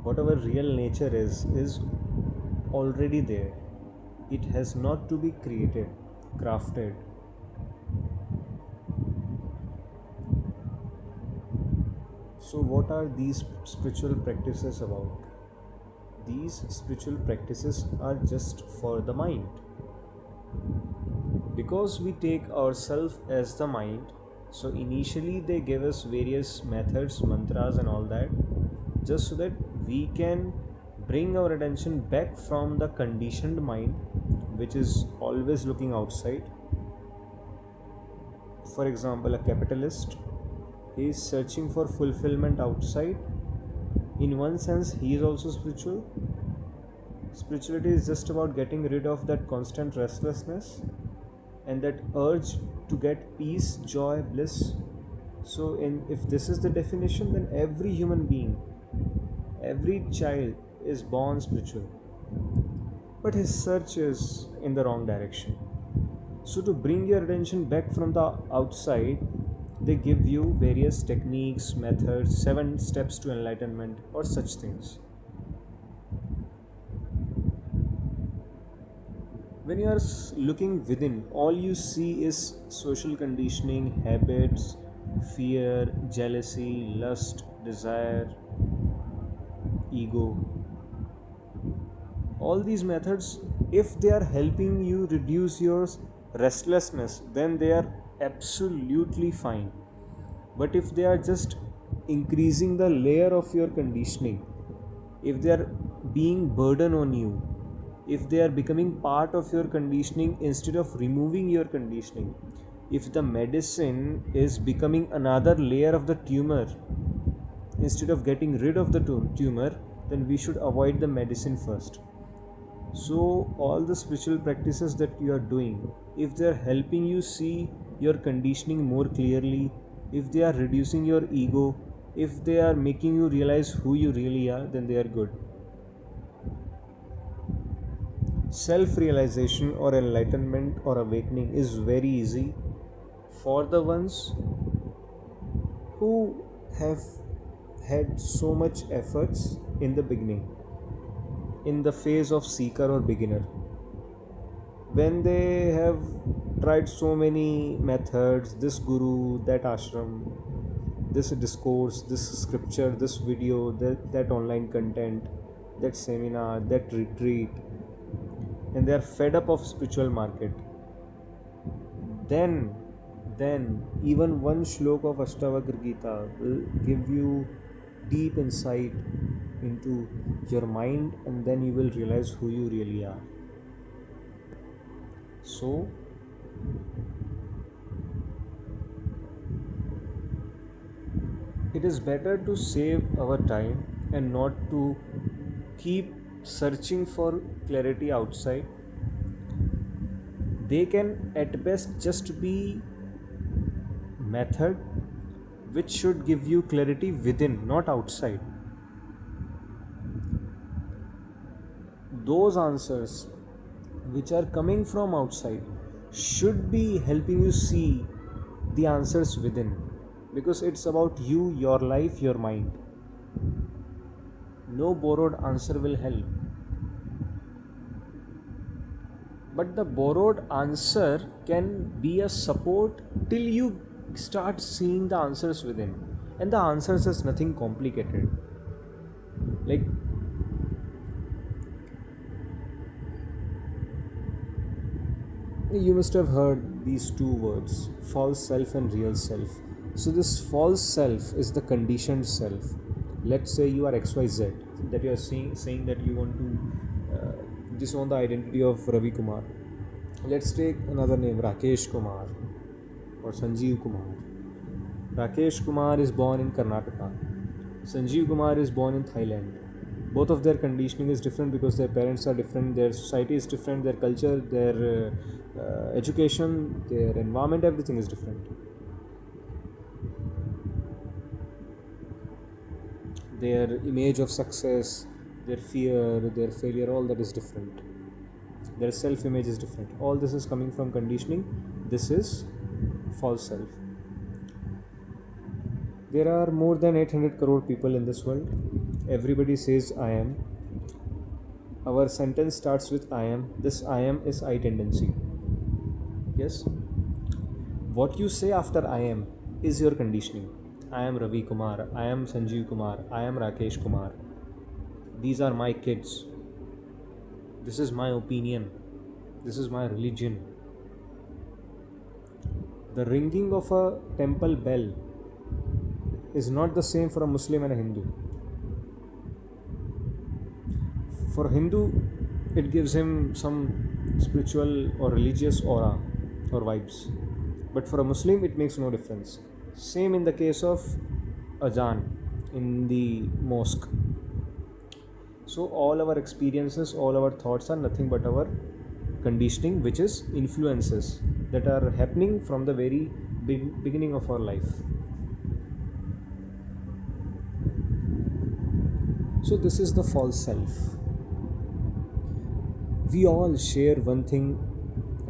whatever real nature is already there. It has not to be created, crafted. So what are these spiritual practices about? These spiritual practices are just for the mind. Because we take ourselves as the mind, so initially they gave us various methods, mantras and all that, just so that we can bring our attention back from the conditioned mind, which is always looking outside. For example, a capitalist is searching for fulfillment outside. In one sense, he is also spiritual. Spirituality is just about getting rid of that constant restlessness and that urge to get peace, joy, bliss. So, if this is the definition, then every human being, every child is born spiritual, but his search is in the wrong direction. So, to bring your attention back from the outside, they give you various techniques, methods, 7 steps to enlightenment, or such things. When you are looking within, all you see is social conditioning, habits, fear, jealousy, lust, desire, ego. All these methods, if they are helping you reduce your restlessness, then they are absolutely fine. But if they are just increasing the layer of your conditioning, if they are being burden on you, if they are becoming part of your conditioning instead of removing your conditioning, if the medicine is becoming another layer of the tumor instead of getting rid of the tumor, then we should avoid the medicine first. So all the spiritual practices that you are doing, if they are helping you see your conditioning more clearly, if they are reducing your ego, if they are making you realize who you really are, then they are good. Self-realization or enlightenment or awakening is very easy for the ones who have had so much efforts in the beginning, in the phase of seeker or beginner. When they have tried so many methods, this guru, that ashram, this discourse, this scripture, this video, that online content, that seminar, that retreat, and they are fed up of spiritual market, then even one shlok of Ashtavakra Gita will give you deep insight into your mind, and then you will realize who you really are. So it is better to save our time and not to keep searching for clarity outside. They can at best just be method which should give you clarity within, not outside. Those answers which are coming from outside should be helping you see the answers within, because it's about you, your life, your mind. No borrowed answer will help. But the borrowed answer can be a support till you start seeing the answers within. And the answers is nothing complicated. Like, you must have heard these 2 words, false self and real self. So this false self is the conditioned self. Let's say you are XYZ, that you are saying that you want to disown the identity of Ravi Kumar. Let's take another name, Rakesh Kumar or Sanjeev Kumar. Rakesh Kumar is born in Karnataka. Sanjeev Kumar is born in Thailand. Both of their conditioning is different because their parents are different, their society is different, their culture, their education, their environment, everything is different. Their image of success, their fear, their failure, all that is different. Their self-image is different. All this is coming from conditioning. This is false self. There are more than 800 crore people in this world. Everybody says I am. Our sentence starts with I am. This I am is I tendency. Yes? What you say after I am is your conditioning. I am Ravi Kumar. I am Sanjeev Kumar. I am Rakesh Kumar. These are my kids. This is my opinion. This is my religion. The ringing of a temple bell is not the same for a Muslim and a Hindu. For a Hindu, it gives him some spiritual or religious aura or vibes. But for a Muslim, it makes no difference. Same in the case of Azan in the mosque. So, all our experiences, all our thoughts are nothing but our conditioning, which is influences that are happening from the very beginning of our life. So, this is the false self. We all share one thing,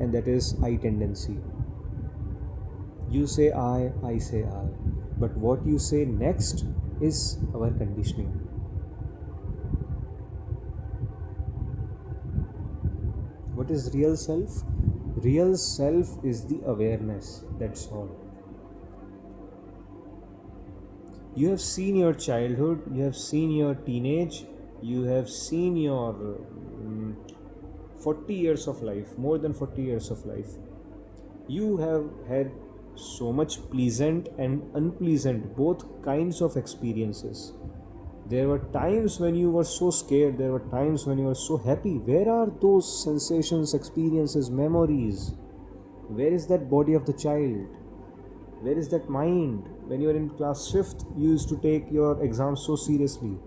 and that is I tendency. You say I say I. But what you say next is our conditioning. What is real self? Real self is the awareness, that's all. You have seen your childhood, you have seen your teenage, you have seen your 40 years of life, more than 40 years of life. You have had so much pleasant and unpleasant, both kinds of experiences. There were times when you were so scared, there were times when you were so happy. Where are those sensations, experiences, memories? Where is that body of the child? Where is that mind? When you were in class 5th, you used to take your exams so seriously.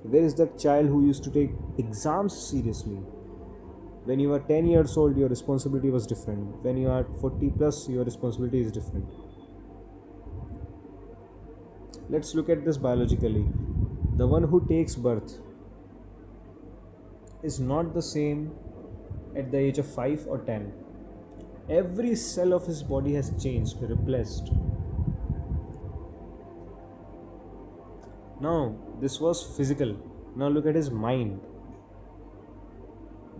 Where is that child who used to take exams seriously? When you were 10 years old, your responsibility was different. When you are 40 plus, your responsibility is different. Let's look at this biologically. The one who takes birth is not the same at the age of 5 or 10. Every cell of his body has changed, replaced. Now, this was physical. Now look at his mind.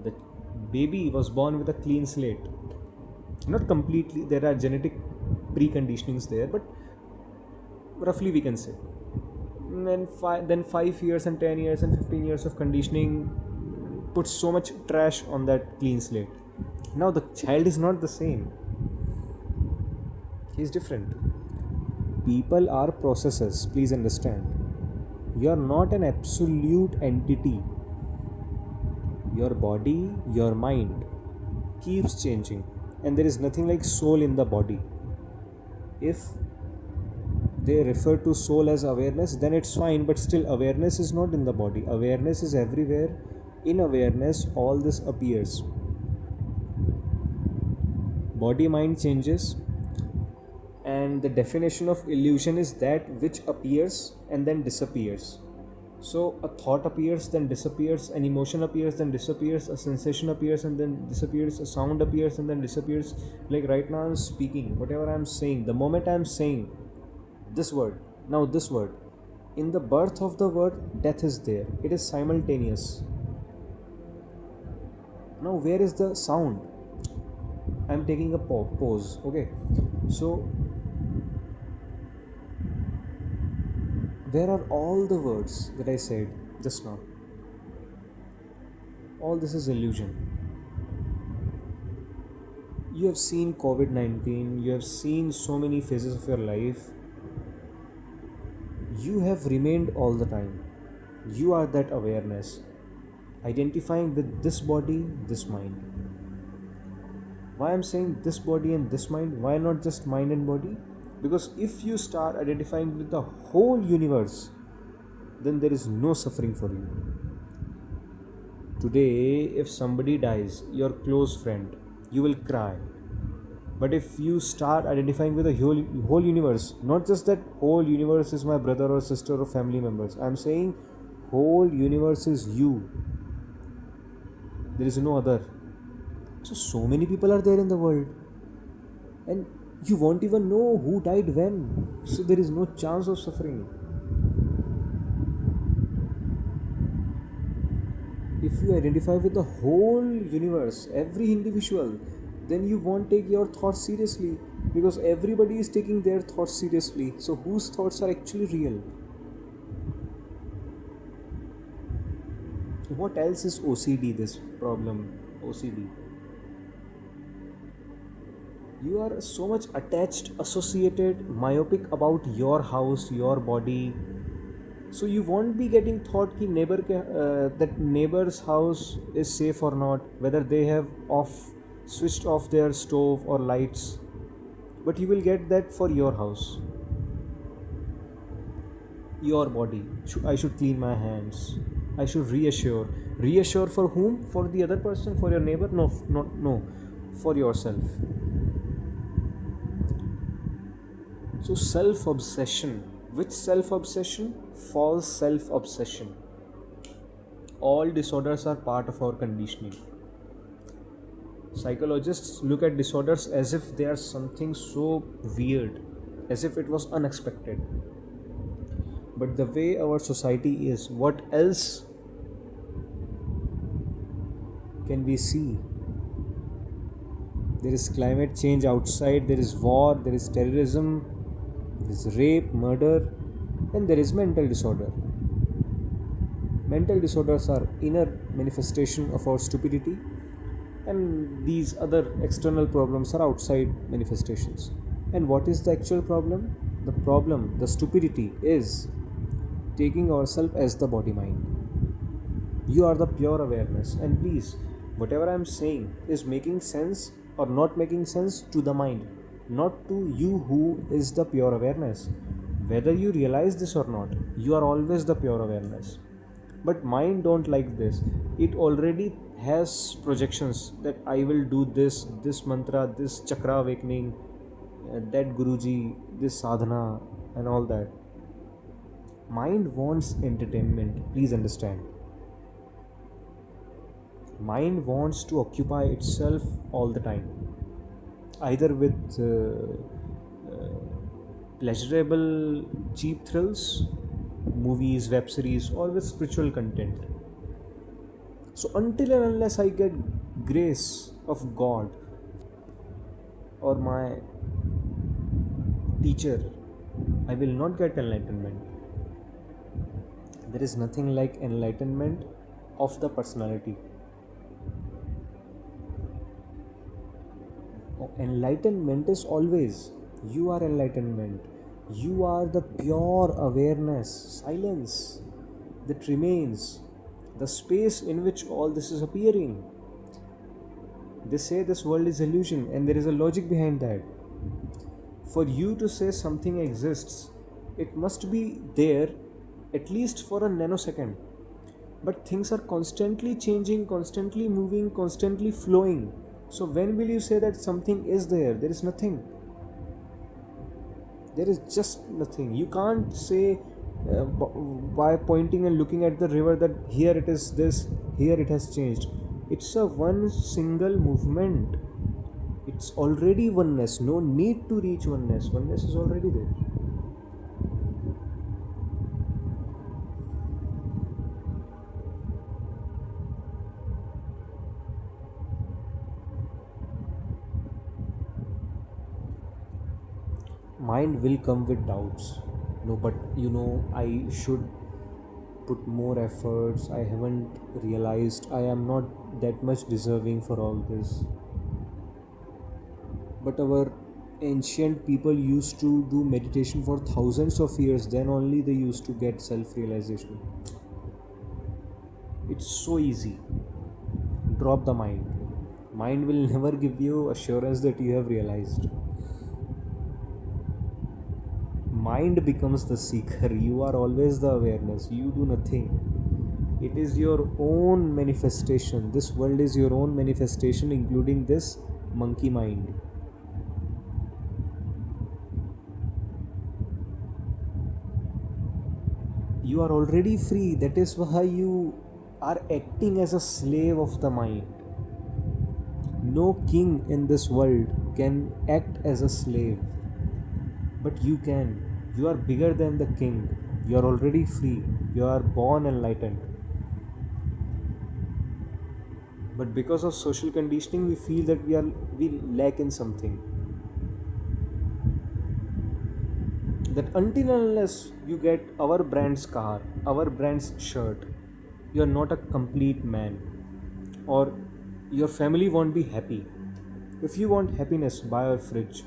The baby was born with a clean slate. Not completely, there are genetic preconditionings there, but roughly we can say. Then 5 years and 10 years and 15 years of conditioning puts so much trash on that clean slate. Now the child is not the same. He is different. People are processes, please understand. You are not an absolute entity. Your body, your mind keeps changing, and there is nothing like soul in the body. If they refer to soul as awareness, then it's fine, but still awareness is not in the body. Awareness is everywhere. In awareness, all this appears. Body mind changes, and the definition of illusion is that which appears and then disappears. So a thought appears, then disappears, an emotion appears, then disappears, a sensation appears and then disappears, a sound appears and then disappears. Like right now I'm speaking, whatever I'm saying, the moment I'm saying this word, now this word, in the birth of the word, death is there. It is simultaneous. Now where is the sound? I'm taking a pause. Okay, so where are all the words that I said just now? All this is illusion. You have seen COVID-19, you have seen so many phases of your life. You have remained all the time. You are that awareness, identifying with this body, this mind. Why I'm saying this body and this mind? Why not just mind and body? Because if you start identifying with the whole universe, then there is no suffering for you. Today, if somebody dies, your close friend, you will cry. But if you start identifying with the whole universe, not just that whole universe is my brother or sister or family members, I'm saying whole universe is you. There is no other. So many people are there in the world, and you won't even know who died when. So there is no chance of suffering. If you identify with the whole universe, every individual, then you won't take your thoughts seriously, because everybody is taking their thoughts seriously. So, whose thoughts are actually real? What else is OCD? This problem, OCD. You are so much attached, associated, myopic about your house, your body. So you won't be getting thought कि that neighbor's house is safe or not, whether they have switched off their stove or lights. But you will get that for your house, your body. I should clean my hands. I should reassure. Reassure for whom? For the other person? For your neighbor? No, not no. For yourself. So self obsession. Which self obsession? False self obsession. All disorders are part of our conditioning. Psychologists look at disorders as if they are something so weird, as if it was unexpected. But the way our society is, what else can we see? There is climate change outside, there is war, there is terrorism, there is rape, murder, and there is mental disorder. Mental disorders are inner manifestation of our stupidity, and these other external problems are outside manifestations. And what is the actual problem? The problem, the stupidity, is taking ourselves as the body mind. You are the pure awareness, and please, whatever I am saying is making sense or not making sense to the mind, not to you who is the pure awareness. Whether you realize this or not, you are always the pure awareness. But mind don't like this. It already has projections that I will do this mantra, this chakra awakening, that Guruji, this sadhana, and all that. Mind wants entertainment, please understand. Mind wants to occupy itself all the time, either with pleasurable cheap thrills, movies, web series, or with spiritual content. So until and unless I get grace of God or my teacher, I will not get enlightenment. There is nothing like enlightenment of the personality. Enlightenment is always, you are enlightenment. You are the pure awareness, silence that remains, the space in which all this is appearing. They say this world is illusion, and there is a logic behind that. For you to say something exists, it must be there at least for a nanosecond. But things are constantly changing, constantly moving, constantly flowing. So when will you say that something is there? There is nothing. There is just nothing. You can't say by pointing and looking at the river that here it is this, here it has changed. It's a one single movement. It's already oneness. No need to reach oneness. Oneness is already there. Mind will come with doubts. No, but I should put more efforts. I haven't realized I am not that much deserving for all this. But our ancient people used to do meditation for thousands of years, then only they used to get self realization. It's so easy. Drop the mind. Mind will never give you assurance that you have realized. Mind becomes the seeker. You are always the awareness. You do nothing. It is your own manifestation. This world is your own manifestation, including this monkey mind. You are already free. That is why you are acting as a slave of the mind. No king in this world can act as a slave, but you can. You are bigger than the king. You are already free. You are born enlightened. But because of social conditioning, we feel that we lack in something. That until and unless you get our brand's car, our brand's shirt, you're not a complete man, or your family won't be happy. If you want happiness, buy a fridge.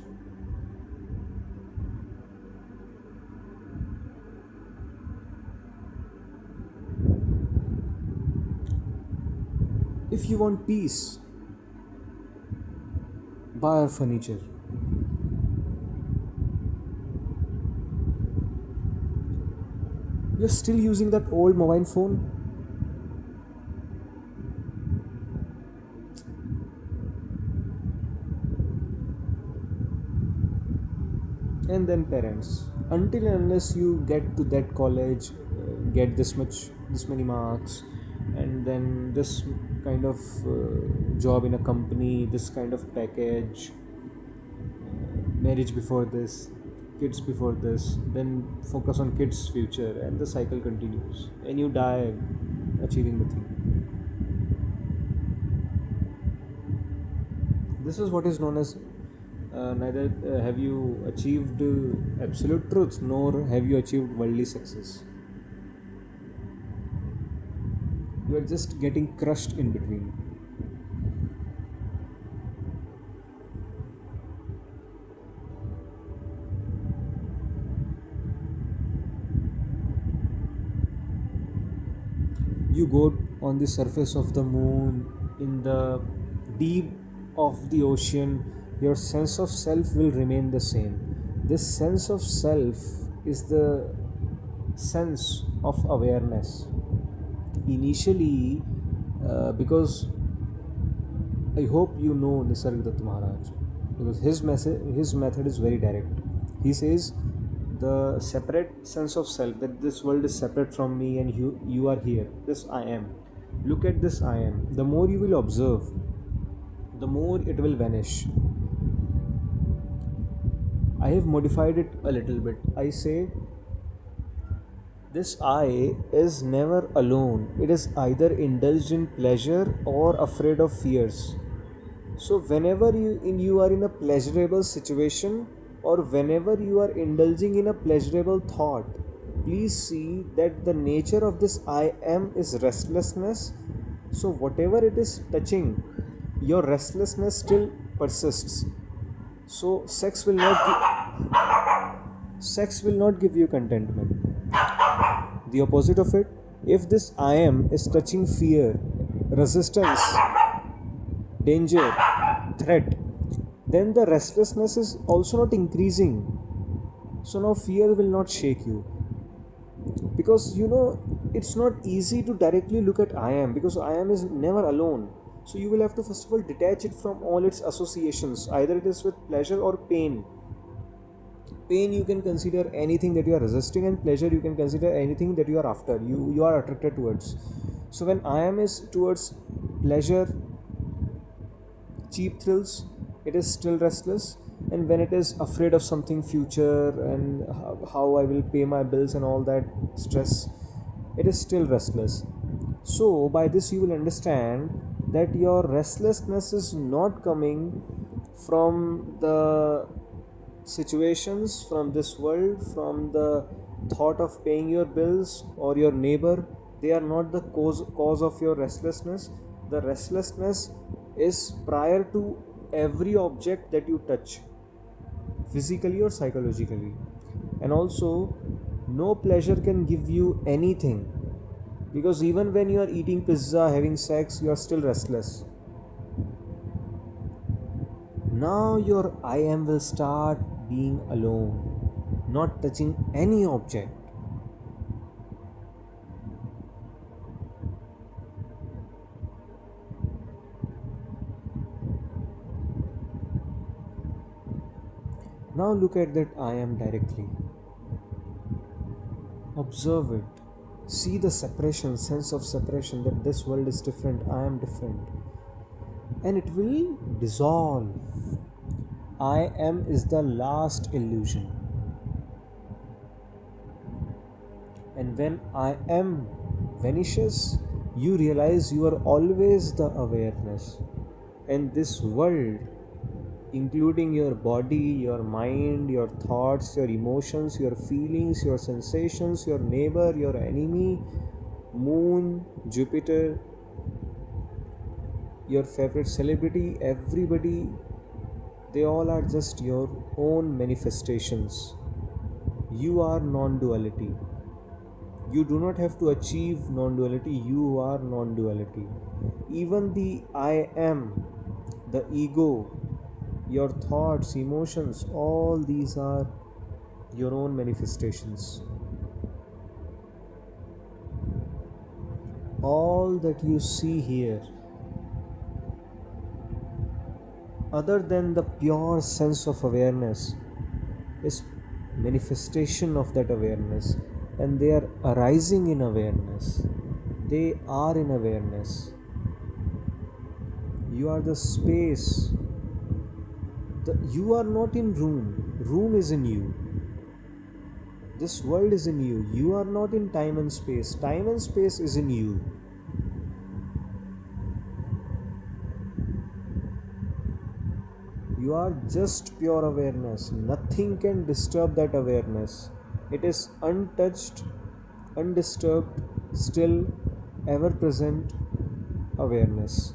If you want peace, buy a furniture. You're still using that old mobile phone. And then parents, until and unless you get to that college, get this many marks, and then this kind of job in a company, this kind of package, marriage before this, kids before this, then focus on kids future, and the cycle continues and you die achieving the thing. This is what is known as neither have you achieved absolute truth, nor have you achieved worldly success. You are just getting crushed in between. You go on the surface of the moon, in the deep of the ocean, your sense of self will remain the same. This sense of self is the sense of awareness. Initially, because I hope you know Nisargadatta Maharaj, because his method is very direct. He says the separate sense of self, that this world is separate from me and you are here. This I am. Look at this I am. The more you will observe, the more it will vanish. I have modified it a little bit. I say this I is never alone. It is either indulged in pleasure or afraid of fears. So whenever you are in a pleasurable situation, or whenever you are indulging in a pleasurable thought, please see that the nature of this I am is restlessness. So whatever it is touching, your restlessness still persists. So sex will not give you contentment. The opposite of it, if this I am is touching fear, resistance, danger, threat, then the restlessness is also not increasing. So now fear will not shake you, because it's not easy to directly look at I am, because I am is never alone. So you will have to first of all detach it from all its associations, either it is with pleasure or pain. Pain, you can consider anything that you are resisting, and pleasure, you can consider anything that you are after, you are attracted towards. So when I am is towards pleasure, cheap thrills, it is still restless. And when it is afraid of something future, and how I will pay my bills and all that stress, it is still restless. So by this you will understand that your restlessness is not coming from the situations, from this world, from the thought of paying your bills or your neighbor. They are not the cause of your restlessness. The restlessness is prior to every object that you touch, physically or psychologically. And also, no pleasure can give you anything, because even when you are eating pizza, having sex, you are still restless. Now your I am will start being alone, not touching any object. Now look at that I am directly. Observe it. See the separation, sense of separation, that this world is different, I am different. And it will dissolve. I am is the last illusion. And when I am vanishes, you realize you are always the awareness. And this world, including your body, your mind, your thoughts, your emotions, your feelings, your sensations, your neighbor, your enemy, moon, Jupiter, your favorite celebrity, everybody, they all are just your own manifestations. You are non duality. You do not have to achieve non duality, you are non duality. Even the I am, the ego, your thoughts, emotions, all these are your own manifestations. All that you see here, other than the pure sense of awareness, is manifestation of that awareness, and they are arising in awareness. They are in awareness. You are the space. You are not in room. Room is in you. This world is in you. You are not in time and space. Time and space is in you. You are just pure awareness. Nothing can disturb that awareness. It is untouched, undisturbed, still, ever present awareness.